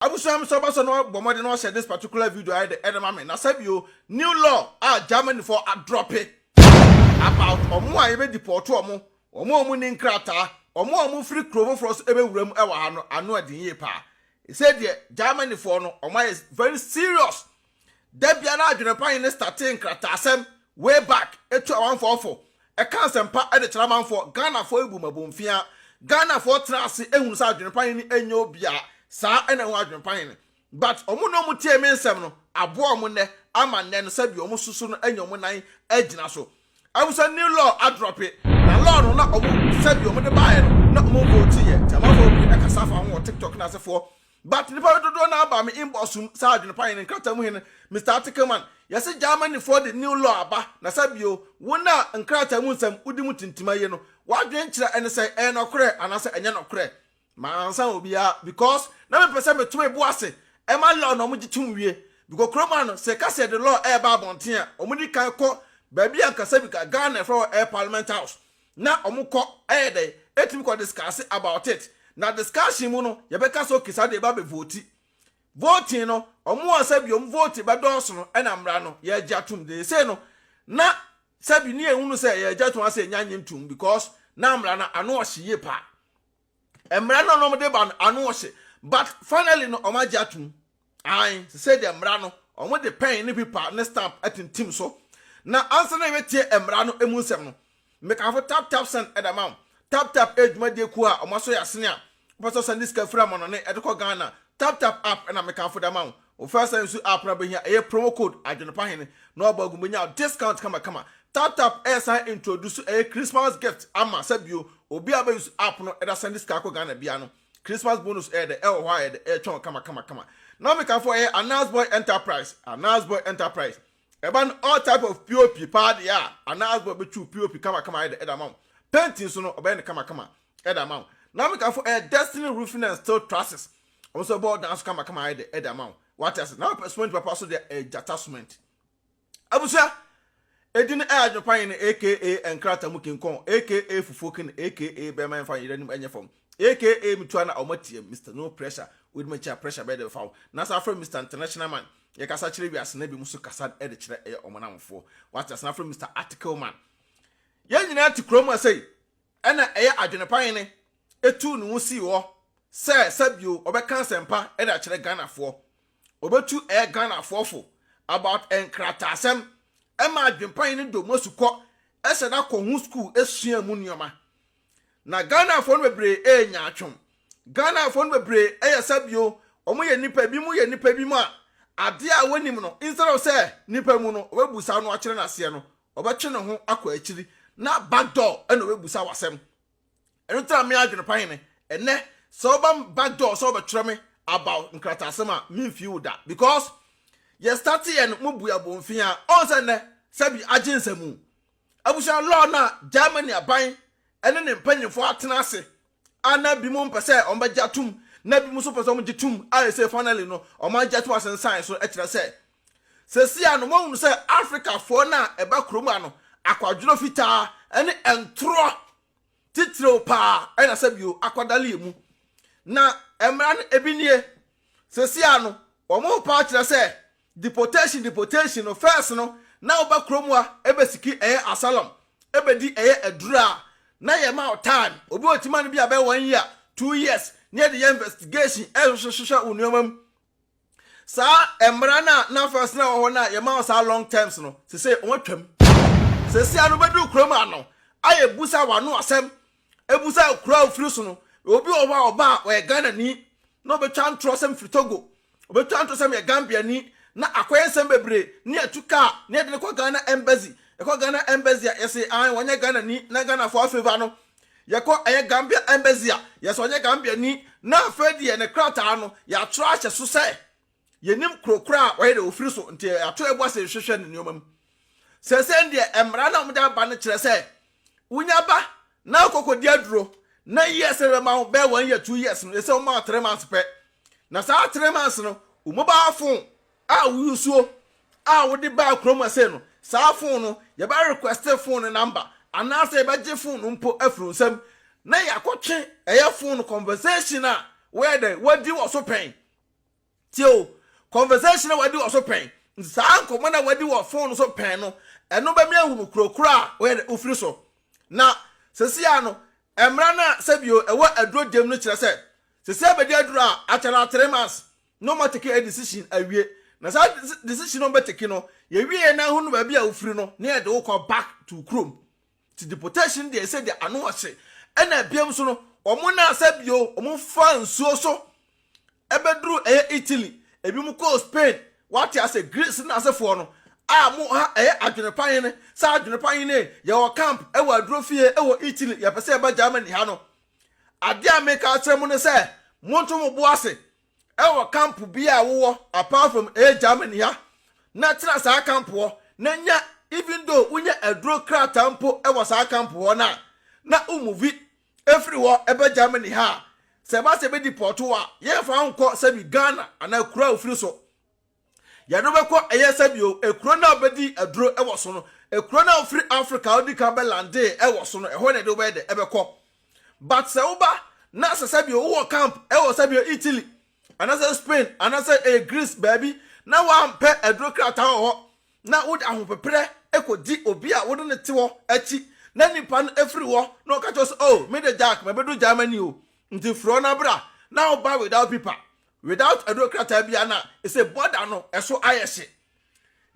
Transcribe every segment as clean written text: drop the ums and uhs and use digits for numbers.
Abusam so baso no bomode no share this particular video I the edema na sabio new law Germany for a drop it about omo a be deport omo ni Nkrataa omo free krovo for us ebe wuram e wa no ano adin ye pa. He said the Germany for no omo is very serious. Debia na Adwenepahene starting Nkrataa asem way back etu 144 e kan sempa e de chairman for Ghana for ebumabomfia Ghana for trase ehunu sa Adwenepahene enyo bia sa ena ho Adwenepahene but omo no mu tie me nsem no abo omo ne ama ne no sabi omo susu no enyo mo nan agina so awusa new law adrop it na law no na omo sabi omo de bae no na omo vote ye tamafo bi e kasa fa ho TikTok na sefo but nipa dodo na aba me inbox sa Adwenepahene Nkrataa mu hene Mr. Articleman yesi Germany for the new law aba na sabio wona Nkrataa mu nsem udi mu tintima ye no wadwen kira ene say e no kore anase enye no kore mansa obia because na me pese me to ebu ase e ma law no mo gitum wie because kroma no se ka se the law e ba bonten a omudi kan ko ba bia nkasa bi ka Ghana for air parliament house na omukọ e dey etim ko discuss about it na discussion mu no ye be ka so kisa de ba be voting no omo asabi om vote ba dọọso no e na mra no ye atum de say no na sabi ni ehunu say ye atum ase nyanyem tum because na mra na ano ohye pa emra no no de ba ano ohye but finally no oma atum ai say the emra no omo de pen ni paper ne stamp atintim so na answer na wetie emra no emu nsem no me ka fo tap send edamam tap eduma de ku a omo so yasene a omo send this kafra mo no ne edeko Ghana tap app and I make for the amount. O first time you app number here a promo code Adwenepahene no bagumenya discount kama. Tap SI introduce a Christmas gift ama sabio obi aba use app no e da send this kako Ghana bia no Christmas bonus e the why the chon kama. Now make for a Announce Boy Enterprise Eban all type of POP party ya Announce Boy be true POP kama e the amount. Painting so no obey kama e the amount. Now make for a Destiny Roofing and Steel Trusses. Also about dance kama the amount. What else? Now percent papa so the attachment. Abusa edin Adwenepahene aka Nkrataa mukinkon aka Fufokin aka Beman fan yiranim anya fam aka Mituana omatie Mr. No Pressure with my chair pressure by the foul. Na sa from Mr. International Man. Ye kasa kire bi asena bi muso kasa e de kire e omonamfo. What else? Na from Mr. Articleman. Ye nyina ti kroma say ena e Adwenepahene etu no si wo say sabio obeka sempa e da kire Ghana for obetu e Ghana for about Nkrataa asem e ma Adwenepahene do mosuko e se na ko hu school esua mu nioma na Ghana for no bebre e nya atwom Ghana for no bebre e ya sabio omo ye nipa bi mu a ade a wonim no instead of say nipa mu no obebusa no akire na se no obetwe ne ho akọ akiri na backdoor e no obebusa wasem eno tra me Adwenepahene ene so bam backdoor so betwere me about Nkrataa asema me feel that because ye start here no mobua bomfia on say ne sabi agensamu abusha law na Germany aban ene ne mpanyimfo atena ase ana bi mo mpese on bagya tum na bi mo so pese on gitum I say finally no on ma gya to asen sign so e kire say sesia no mo say Africa for na eba kroma no akwadworo fitaa ene entro titiro pa ena sabio akwadale emu na emra no ebinie sesia no omo pa kire say deportation no first no na oba kromwa ebesiki asylum ebedi ADuro na ye ma time obi otima no bia be 1 year 2 years near the investigation ehwehwehwe uniomam sa emra na first na ho na ye ma sa long terms no se say onwatwam se sia no bedu kroma no aye busa wano asem ebusa kura ofiri so no obi oba we Ghana ni no be twan trosem fritogo obi twan trosem ye Gambia ni na akwensem bebre ni atuka ni de ko Ghana embassy yesi an wonye Ghana ni na Ghana for favor no yeko Gambia embassy yes wonye Gambia ni na afedi ye ne Nkrataa no ya trash so say yenim krokra we de ofiri so nti ato ebu ase hwehwe ne niomam sese ndie emra na mo da ba ne kire say unya ba na kokodi Aduro na yes ma be 1 year 2 years no say ma 3 months pe na sa 3 months no mobile phone a wusuo a wodi ba kroma say no sa phone no ye ba request phone number ana say ba je phone mpo afru nsam na yakotwe eye phone conversation a where the wadi wo so pen tio conversation wadi wo so pen saa nkomo na wadi wo phone so pen no eno ba mi ahunu krokra we ofiri so na sesia no emra na sabio ewo aduro dem no kire se sesia bedi aduro a achara 3 months no more take a decision awie na sa decision no beteki no ye wie na hunu ba bia ofiri no na ye de wo back to chrome to deportation they say the ano ase ena biam so no omo na sabio omo fa nsuo so ebeduru Italy ebi mu ko Spain what as a Greece na asefo no mo ha Adwenepahene sa Adwenepahene ye wo camp e wo aduro fie e wo Italy ye pese ba Germany ha no ade America atremu ne se monto mo bo ase e wo camp bia wo apart from Germany ha na tra sa camp wo na nya even though unya aduro krata mpo e wo sa camp wo na umuvi every wo e ba Germany ha se ba se be deport wo ye fa nko se bi Ghana ana kura ofiri so ya no be ko eye sabio ekuro na obedi aduro e wo so no ekuro na ofiri Africa odi ka be lande e wo so no e ho na de be de e be ko but se uba na se sabio wo camp e wo sabio Italy ana se Spain ana se Greece baby na wa mpe aduro krata ho na wo ahopepre ekodi obi a wo ne te wo achi na nipa no efiri wo no ka cho oh me de jack me bedu Germany o nti fro na bra na buy without paper without aduro krata bia na it's a border no eso ayese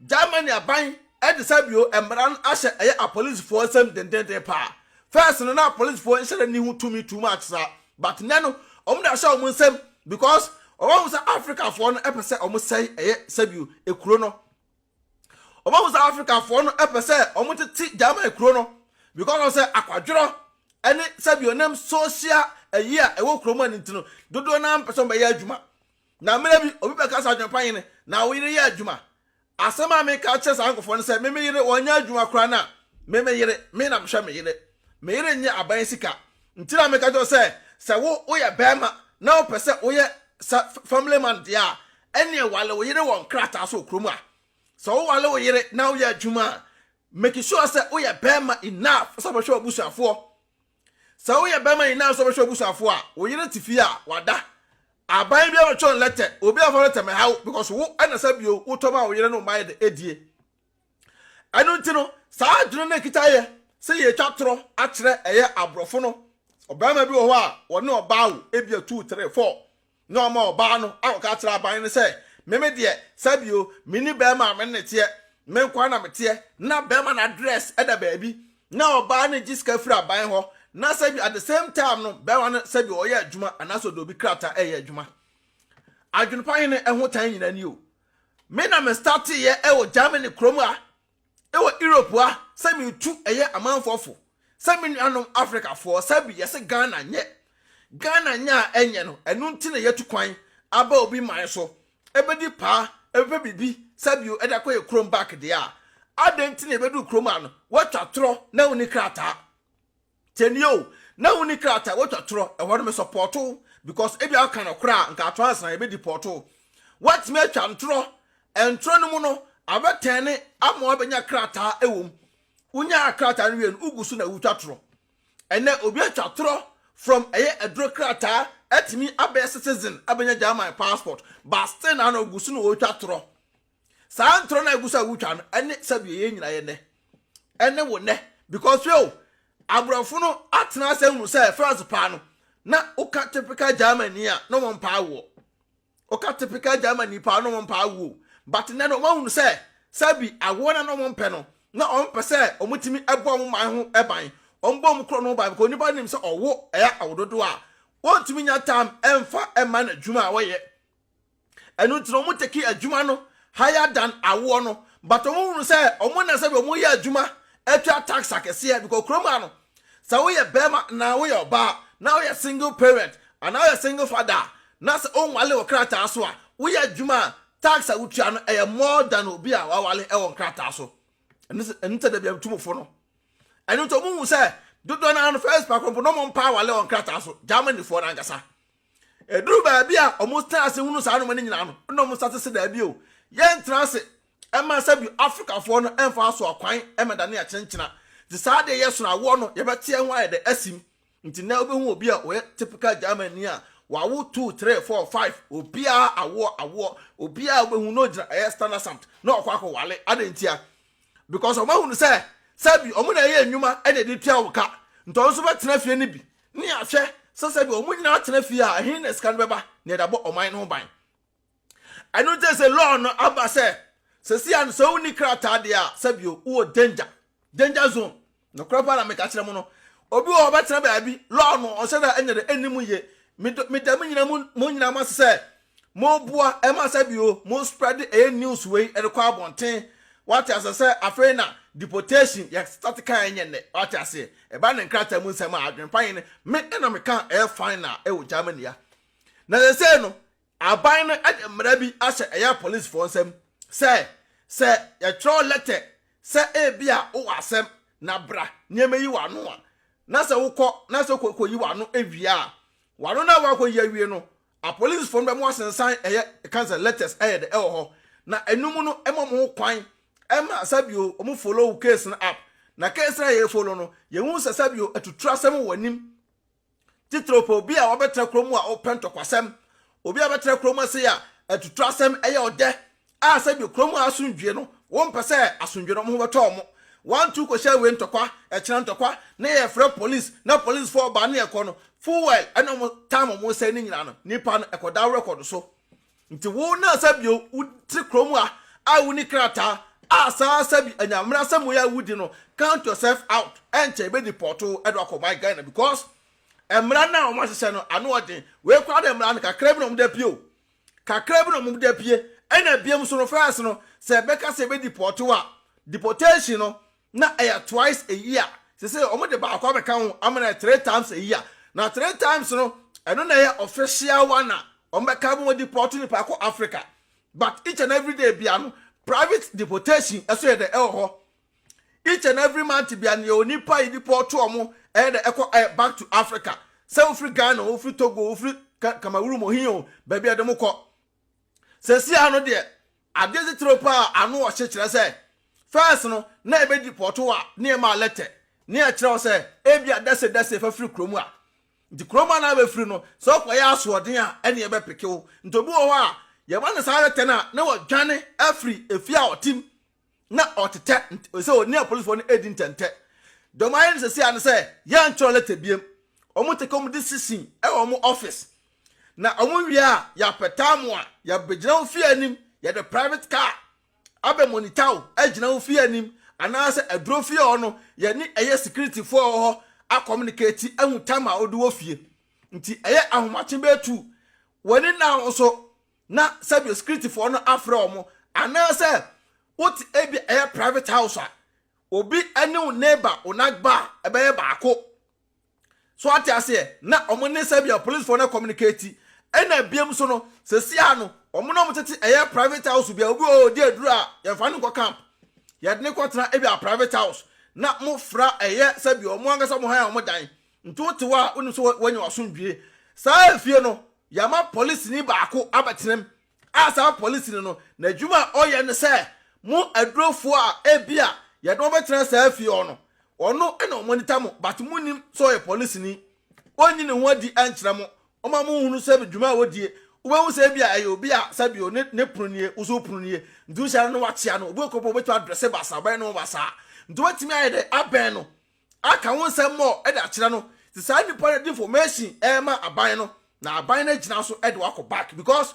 Germany aban e de sabio emran ahye a police for some dendende pa first no na police for insere ni hu too much sa but nano da sha omo nsem because omo say Africa for no epese omo say sabio ekuro no omo say Africa for no epese omo titi Germany ekuro no because o say akwadworo ene sabio nem social year ewo kroma ntino dodo na person be ya adwuma na mera bi obi be ka sa Adwenepahene na wo yire ya adwuma asema me ka che sa ankofo ne se me yire wonya adwuma kra na me yire me na mhwe me yire nya aban sika ntira me ka jo se wo ye bema na wo pese wo ye family man dia ene wale wo yire won Nkrataa so kroma so wo wale wo yire na wo ye adwuma make sure se wo ye bema enough so bo hwe obusuafo so wo ye bema enough so bo hwe obusuafo a wo yire tifi a wada aban bia wo chon letter obi afọ letter me how because wo ana sabio wo toma wo yire no mai de edie anu ntino sa adwene na kitaye se ye twatro akere eye abrofo no obama bi wo ho a wo ne oba wo ebia 2 3 4 no ma oba no a ka akere aban ne se meme de sabio mini bema me ne tie me nkwa na me tie na bema na address eda baabi na oba ne jiska firi aban ho na sabi at the same time no be wan sabi oye adwuma anaso do bi krata eye adwuma Adwenepahene eho tan nyina ni o me na me start ye wo Germany krom a wo Europe a sabi tu eye amanfofo sabi nuanom Africa fo sabi yese Ghana nya enye no enu nti na yetu kwan aba obi man so ebedi pa ebe bibi sabi o eda koye krom back de a adenti na ebedu krom a no watwa tro na woni krata tenio na woni Nkrataa wo twatro e ho me supporto because ebi aka na kra nka atwansa e be deporto what me atwa ntro entro no mu no abetene amo abenya Nkrataa ewom unya Nkrataa no wen ugusu na wutwatro ene obi atwatro from aduro Nkrataa atimi abe citizen abenya German passport but still na ugusu no wutwatro sa ntro na ugusu awutwa no ene sabi ye nyina ye ne ene wo ne because yo abrafo no atena asem say first pa no na uka typical Germany a no mon pa wo uka typical Germany pa no mon pa wo but na no ma say sabi awo na no mon pe no na on pe say omutimi ebo om man ho eban on bom kro no ba ko ni ba nim say owo eya awododo a won nya time emfa ema na dwuma a wo ye enu tro mo teki adwuma no higher than awo no but omo say omo na sabi omo ye adwuma etwa tax akese because kroma no sa wo ye bema na wo ye oba na wo ye single parent and now you single father na se on wale wo Nkrataa so a wo ye adwuma tax a wutua no e more than obi a wa wale e wo Nkrataa so ente da bia tumofo no enu to mu say dodo na no first pa kompo no mo pa wale wo Nkrataa so Germany fo na ngasa eduru ba bia almost ase hunu sa no mani nyina no mo start se da bia o ye ntrase ema sabi Africa for no emfa so akwan emeda na chenchena the sade yeso na wo no ye bete enwa ye de asim nti na obehu obi a we typical Germany a wawo 2 3 4 5 obia awo obia obehu no gina standard samt na okwako wale adentia because omahunu say sabi omo na ye enwuma e de tua woka nto nso betena fie ni bi ni ahwe sabi omo nyina atena fie a hin na scan beba na da bo oman no ban anu te say law no aba say sesia no so ni krata de a sabi o danger zone no kropa na me ka kire mo no obi o betena ba bi law no o say da enyere enimu ye medam nyina mo nyina ma say mo boa e ma sabi o mo spread a news way e kwa abonten what as say afena deportation ya start kan enye what as say e ba ne Nkrataa mu nsem Adwenepahene me na me kan e final e wo Germany ya na they say no aban no ademra bi ahye eya police for nsem say ya throw letter say e bia wo asem na bra niema yi wano a na say wukọ na say kokọ yi wano ewia wano na wakọ yi awie no a police for mbem wasensan eya cancel letters e de ho na enum no emom kwan ema sabio omu follow case na app na case na ye follow no ye hu sabio atutura sem wanim titropo bi a obetra kromu a opento kwasem obi a betra kromu ase ya atutura sem eye ode a sabio kromu asundwe no won pese asundwe no mo beto mo 1-2 ko share we ntokwa e kira ntokwa na ye free police na police for ba na ekọ no full well ana mo time mo say ni nyina no nipa no ekoda record so nti wo na sabio utri kromu a wuni Nkrataa asa sabi anyamra samu ya wudi no count yourself out enche be deporto edwako my Ghana because emra na o ma hye no ano odin we kwa da emra no kakra bi no mu da pie kakra bi no mu da pie ena biem so no first no se beka se be deporto a deportation no na twice a year se o mu de ba akwa beka ho amana 3 times a year na 3 times no eno na ya official one na o beka mo deporto ni pa ko Africa but each and every day bia no private deportation eso de ho each and every month bia ne onipa yi deport omo de back to Africa South Africa no free Togo free Cameroon mo hin ba bia de mo ko sesi ano de adezi tropa anu o chekire say first no na e be deport wa ne ma letter ne a kire say e bia dese fa free kromu a di kromu na be free no so kwa ya asoden a ene e be pekewo ntobi wo a ye man say tena na wo dwane afri efia otim na otete so oni police for edin tente do my say an say ya ntro letter biem omo te kom decision e omo office na omo wi a ya petamu a ya begina ofi anim ya the private car abe monitor agina ofi anim ana say aduro fi ono ya ni eye security for ho a communicate ahu tama odu ofie nti eye ahomache betu woni na so na sabio security for no afro omo ana say what ebi a private house obi ene neighbor onagba ebe baako so atiase na omo ne sabio police for no communicate ena biem so no sesia no omo no motete a private house bia obi o di aduru a ye fa no ko camp ye de ne kwatena ebi a private house na mo fra eye sabio omo angasa mo han omo dan nto tewa onu so wanyi wasundwie saa fie no yama police ni baako abatenem asa police ni no na djuma oye ne se mu adrofo a ebia ye do betena saa fie ono ena monitor mo but munim so ye police ni onyi ne ho di ankyere mo oma mo hunu se djuma wodie wo se bia ayo obi a sabio ne prunie uso prunie ndu sha no wachia no obi okopo betu address basa ban no basa ndu watimi aye de aben no aka won se mo e da kyere no ti sa ni point information e ma aban no na aban na gina so e de wako back because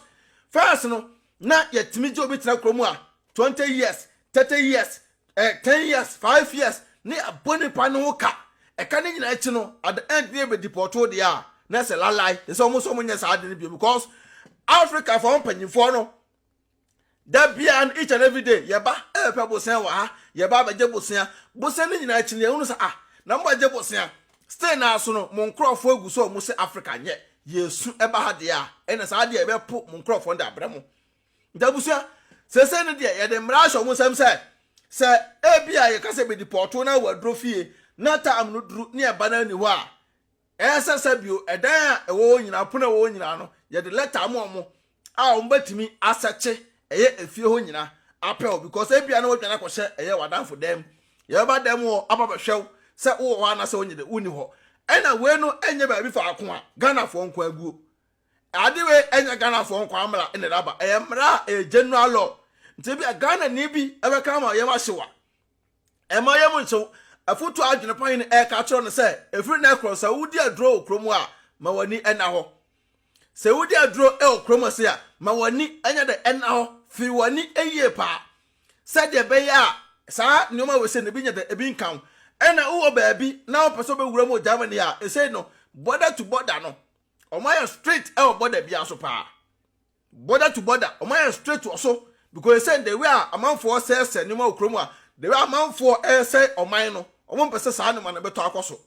first no na yetimi je obi tena kromu a 20 years 30 years 10 years 5 years ni abonipa no ka e ka ni nyina echi no at the end ni be deporto de a na se lalai so mo nya sa ade bi because Africa for panyimfo no da bia and each and every day yeba e pe bosen wa ha yeba ba je bosen ni nyina echi ni ehunu sa na mo je bosen stay na so no mo nkrofo agu so mo se Africa nye yesu eba ha de a ena sa de e be po mo nkrofo nda abramo nda busia se ne de ye de mra sho mo sam se e bia ye ka se be deporto na wadro fie na ta am no duru ne eba na ni ho a se bio edan a ewo nyina pona wo nyina no ye de letter mo a o mbatimi aseche eye efie ho nyina apel because e bia na wadwana ko hye eye wadanfo dem ye ba dem wo ababa hwew se wo wa na se onye de uni ho ena we no enye ba bi fa ako a Ghana fo nko aguo Adiwe enya Ghana for nkwa amra in the raba emra a general law nti bi Ghana ni bi ebeka ma yema hyewa ema yemu nso afutu Adwenepahene e ka kiro ne se efiri na cross wudi ADuro okromu a ma wani ena ho se wudi ADuro e okromu se a ma wani enya de ena ho fi wani eye pa se de be ya sa nyoma we se ne bi nya de ebi nkan ena uwo baabi na opeso be wura mo Germany a e say no border to border no Omaya straight el border be aso pa. Border to border. Omaya straight to also because they say they were a man for say no more chroma. They were a man for say or mine no. Or 1% san man beto akoso.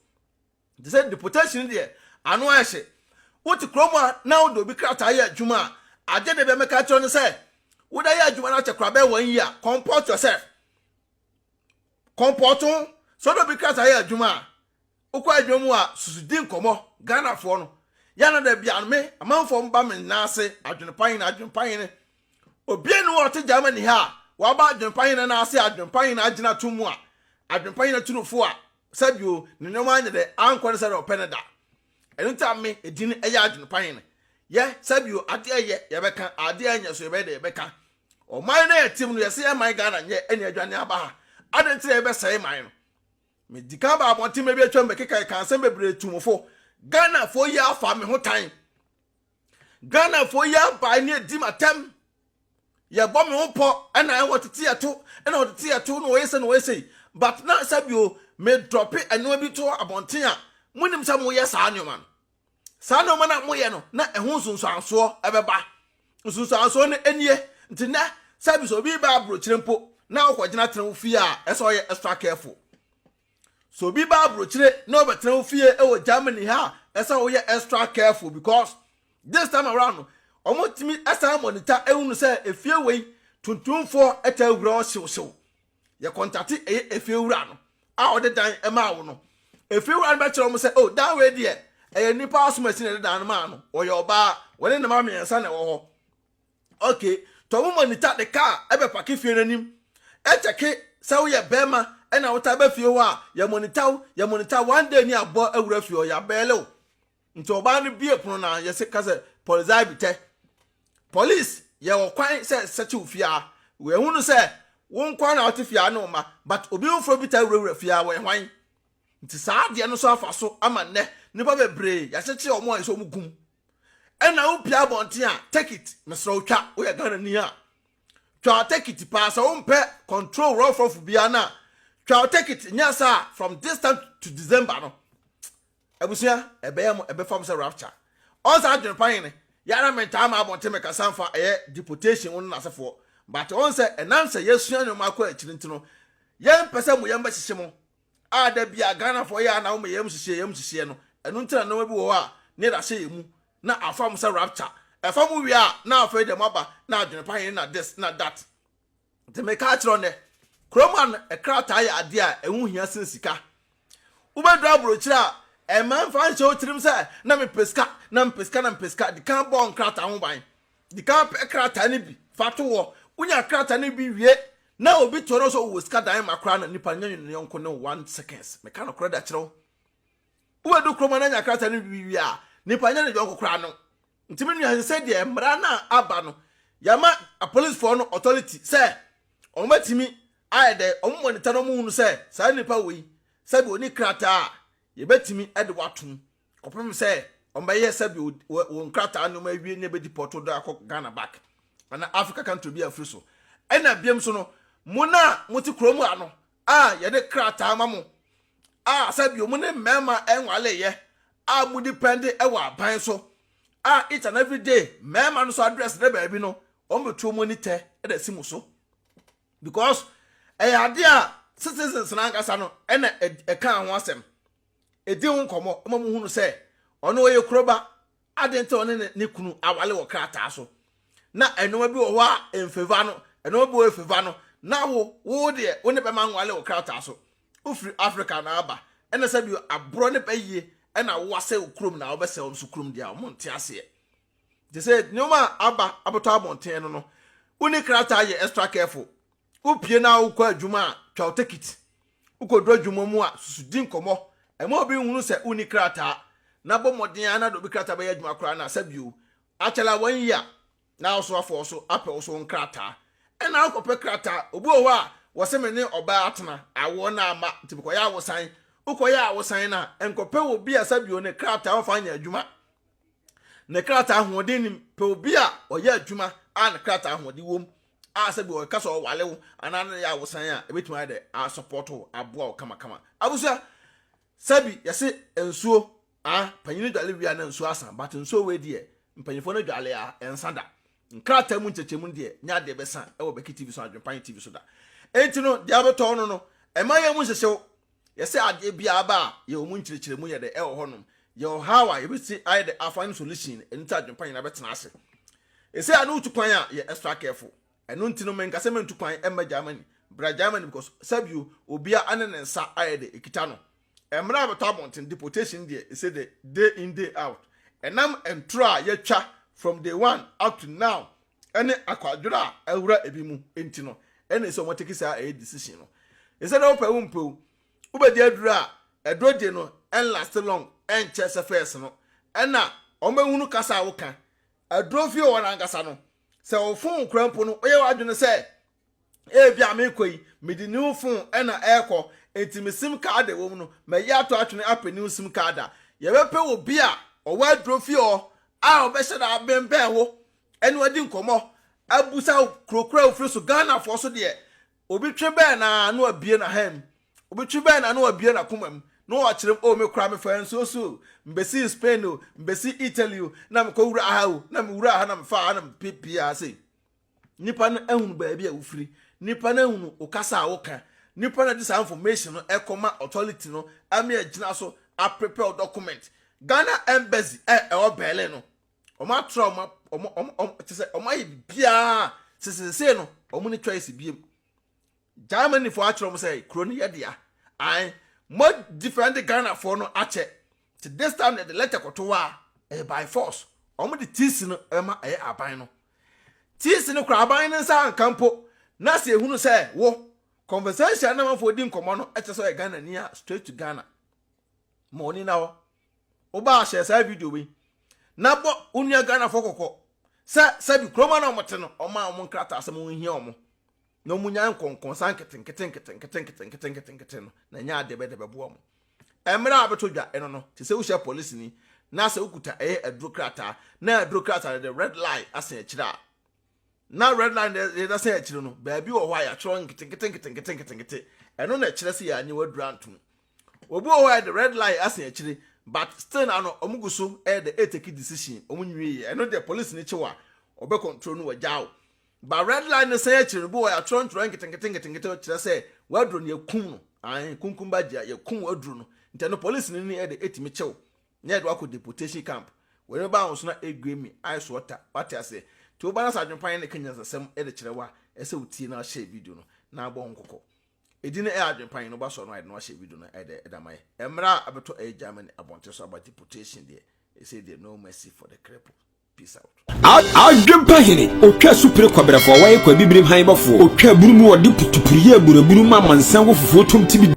They said the potential there. I know I say. What the chroma now do be Nkrataa Ayɛhuhu. I did the make a turn say. Would I Ayɛhuhu na chakrabe 1 year? Comport yourself. Comport on. So do be Nkrataa Ayɛhuhu. Ukwa Adwenemu a susudin komo Ghana for no. Yana de bian me amanfo mba me nase Adwenepahene obienu wote Germany ha wa ba Adwenepahene na ase Adwenepahene agina tumu a Adwenepahene tunufo a sabio ne nyoma anye de ankon se de openeda enunta me edin eye Adwenepahene ye sabio ade eye ye beka ade anye so ye beka o man na etim no ye se e man Ghana nye ene adwane aba ha ade ntre ye be sai man no me dika ba abonti me bi atwa mbekeka kan se bebre tumufo Ghana for ya fa me ho time. Ghana for ya ba ni edi matem. Ya bo me ho po na e wotete ato na wotete ato no we say but na sabio me drop it eno bi to abonten a munim sa mo ye sa anyoman. Sa no na mo ye no na e ho sunsuanso e beba. Sunsuanso ne enie nti na sabi so bi ba abro kirempo na okogina tren fie a e so ye extra careful. So bi ba brochire no betre fie e wo Germany ha esa wo ye extra careful because this time around omotimi esa monitor ehunu se efie wei tuntumfo eta wura hyew ye contact efie wura no a ode dan e ma wo no efie wura be kire mo se oh that way there e nipa asomasi ne dan ma no wo ye oba woni ne ma me ensa na wo ho okay to mo monitor the car e be pake fie nanim e cheke se wo ye bema ena wota ba fie ho a ya monitor one day ni abo awura fie o ya bele nti oba no bie pono na ye se kase police bite police ye wo kwan se seche ofie a we hunu se won kwan na ote fie na ma but obi mfro bita awura fie a we hwan nti saa de no so afa so ama ne nipa bebre ya seche omo a so mugum ena wo pia bonte a take it mesro twa wo ye Ghana ni a twa take it pass o mpe control rough of bia na twa take it nyasa from this time to December no abusia ebe form say rapture once Adwenepahene yara menta ma abonte me kasanfa deportation won nasefo but on say enanse yesua no makọ akirint no yem pese mu yem behye mo ada bia Ghana for ya na wo yem hye no enu ntira no bi wo a ne da hye mu na afam say rapture efam wi a na afa de maba na Adwenepahene na this na that te me ka kiro ne Kroman Nkrataa ya ade a ehu hia sen sika ubedra brochira e man fan show tirim say na me peska di kan bon Nkrataa ho ban di kan Nkrataa ni bi fato wo unya Nkrataa ni bi wie na obi toro so wo sika dan makra na nipa nyanyu ne yonko ne 1 seconds me kan okra da kiro ubedu Kroman na nya Nkrataa ni bi wie a nipa nyanyu ne yonko kra no ntimi nua say de mra na aba no yama a police for no authority say o matimi ayede ommonita no mu hunu se sa nipa we sabi oni Nkrataa ye betimi ede watum kopem se ombaye sabi wo Nkrataa no ma wie ne be deport do akọ Ghana back ana Africa country bi afri so ena biem so no muna muti kromu ano ye de Nkrataa mamu sabi o mu ne mema enwale ye mu depend e wa ban so each and every day mema no so address de ba bi no o metu monitor e da simu so because ade a citizens na nkasa no ena kan ho asem edi ho nkomo mamu hunu se ono oye kroba adente one ne kunu awale wo Nkrataa so na eno bi wo ho a emfeva no eno bi wo efeva no na wo de woni be ma nwale wo Nkrataa so ufri Africa na aba ena se bi abro ne baye ena wo ase okrom na wo be se wo so krom dia mo nte ase de se nyoma aba aboto abonten no no uni Nkrataa ye extra careful upie na ukọ adwuma twa otekit ukodro adwuma mu a susudin komo ema obi hunu se uni Nkrataa na bomodin ana do bi Nkrataa be adwuma kora na sabio achela 1 year na so afọ so apɛ so nkrataa ɛna akɔpɛ krataa obi o wa wɔsɛ me ne ɔba atena awo na ama tibikɔ ya awosan ukɔya awosan na enkɔpɛ obi asabio ne krataa ɔfa anya adwuma ne krataa ahoɔden nim pɛ obi a ɔyɛ adwuma a ne krataa ahoɔden wom a sabio ɔka so ɔwale wo ana ne ya awosan a ebetuma ade a support wo aboa wo kama abusa sabi yɛse ensuo panyini dwale wia na ensuo asan but ensuo we die mpanyifo na dwale a ensada nkrataa mu nkyekemu die nya de besa ɛwɔ Beki TV so Adwenepahene TV so da enti no de abeto no ɛmayɛ mu hyehyew yɛse ade bia ba yɛ omu nkyerɛkyerɛ mu yɛ de ɛwɔ hɔnom yɛ hawa yɛbisi ayɛ de afine solution enti Adwenepahene na betena ase ɛse anu tukwan a yɛ extra careful ɛno enti no menkasɛ mentukwan ɛmma Germany bra Germany because sabio obia ane ne nsa ayɛ de ekita no emra abeto abonten deportation die ɛse de day in day out enam entro a yɛtwa from day 1 up to now ene akwadwura awura ebi mu enti no ene so mo take say a decision no ese na opa wumpo ubedi aduru a edode no en last long en chese first no ena omehunu kasa awoka aduro fi o na ngasa no se ofun krampo no oye wadwene se bia me koi medi new phone ena ekọ enti mesim card e wo mu no me ya to atwene apani sim card a ye bepe obi a owa aduro fi o a obehye da bembe wo ene wadi nkomo abusa krokra ofri so Ghana for so de obi twe be na no abie na ham obi twe be na no abie na komam no wa kire o me kra me fa so mbesi Spain o mbesi Italy o na me ko wura aha o na me wura aha na me fa na me pipia sei nipa na ehunu ba bia ofri nipa na ehunu okasa a woka nipa na this information no ekoma authority no ame agina so a prepare document Ghana embassy o Berlin no oma trauma tese oma bia sesese no omu ni choice biem Germany for achrom say kroni yedea ai mo different Ghana for no ache to this time the letter kotowa by force omu the tisi no ema aban no tisi no kra aban no sa campo na se ehunu say wo conversation na man for di nkomo no eche so Ghana nia straight to Ghana money now oba share sa video we na bo unia Ghana for kokko sa bi kroma na omote no oma omo nkrata asem ohia omo no munya nkonkon san keten no na nya de be bo omo emra abeto dwa eno no te se wo share police ni na se ukuta aduro krata na aduro krata the red line asen akira na red line de asen akira no ba bi wo ho ya choro keten eno na akira se ya anye wadura antum obi wo ho the red line asen akira but still na no omuguso the take decision omunwie eno the police ni chewa obe control no wajao ba red line no say akire bo ya tron keten kire say wadro ne yakum no an kunkum bagia yakum wadro no nti no police ni ni the etimi chew na de wako deportation camp we ba won so na egwemi ice water what I say to ba na Adwenepahene ne kenya sasem de kire wa ese utie na share video no na agbo nkokọ edine Adwenepahene no ba so no no share video no edamai emra abeto Germany abonte so about deportation there they say there no mercy for the cripple. Peace out. Adwenepahene otwa supre kwabrafo waye kwa bibrim han bafo otwa burumu wode putupuriye buraburu ma mansan wo fufuo tomti bi